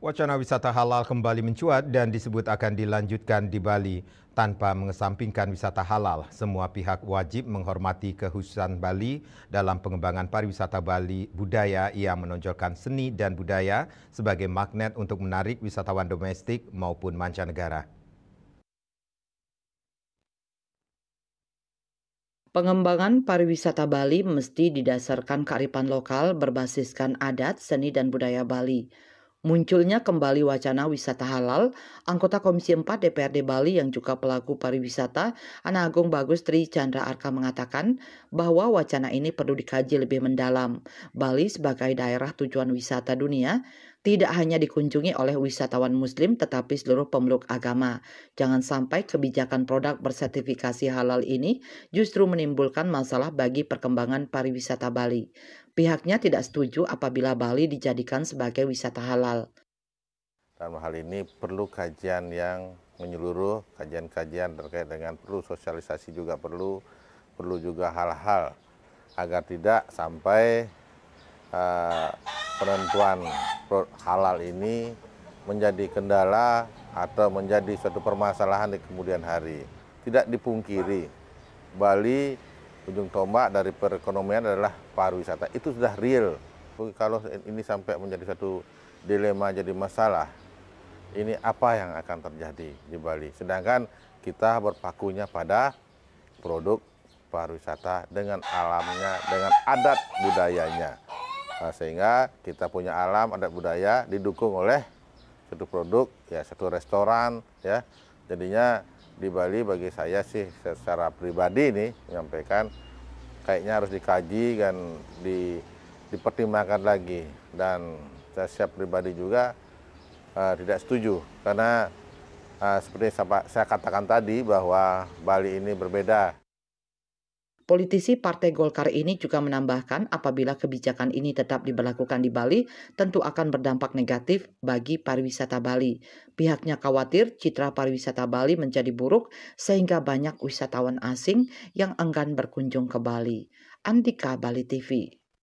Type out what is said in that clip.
Wacana wisata halal kembali mencuat dan disebut akan dilanjutkan di Bali. Tanpa mengesampingkan wisata halal, semua pihak wajib menghormati kekhususan Bali dalam pengembangan pariwisata Bali budaya yang menonjolkan seni dan budaya sebagai magnet untuk menarik wisatawan domestik maupun mancanegara. Pengembangan pariwisata Bali mesti didasarkan kearifan lokal berbasiskan adat, seni, dan budaya Bali. Munculnya kembali wacana wisata halal, anggota Komisi 4 DPRD Bali yang juga pelaku pariwisata, Ana Agung Bagus Tri Chandra Arka mengatakan bahwa wacana ini perlu dikaji lebih mendalam. Bali sebagai daerah tujuan wisata dunia tidak hanya dikunjungi oleh wisatawan muslim tetapi seluruh pemeluk agama. Jangan sampai kebijakan produk bersertifikasi halal ini justru menimbulkan masalah bagi perkembangan pariwisata Bali. Pihaknya tidak setuju apabila Bali dijadikan sebagai wisata halal. Dalam hal ini perlu kajian yang menyeluruh, kajian-kajian terkait dengan perlu sosialisasi juga perlu juga hal-hal agar tidak sampai penentuan halal ini menjadi kendala atau menjadi suatu permasalahan di kemudian hari. Tidak dipungkiri, Bali ujung tombak dari perekonomian adalah pariwisata. Itu sudah real. Kalau ini sampai menjadi satu dilema jadi masalah, ini apa yang akan terjadi di Bali. Sedangkan kita berpakunya pada produk pariwisata dengan alamnya, dengan adat budayanya. Sehingga kita punya alam, adat budaya didukung oleh satu produk, ya satu restoran, ya. Jadinya di Bali bagi saya sih secara pribadi nih menyampaikan kayaknya harus dikaji dan dipertimbangkan lagi. Dan saya siap pribadi juga tidak setuju karena seperti saya katakan tadi bahwa Bali ini berbeda. Politisi Partai Golkar ini juga menambahkan apabila kebijakan ini tetap diberlakukan di Bali, tentu akan berdampak negatif bagi pariwisata Bali. Pihaknya khawatir citra pariwisata Bali menjadi buruk sehingga banyak wisatawan asing yang enggan berkunjung ke Bali. Andika, Bali TV.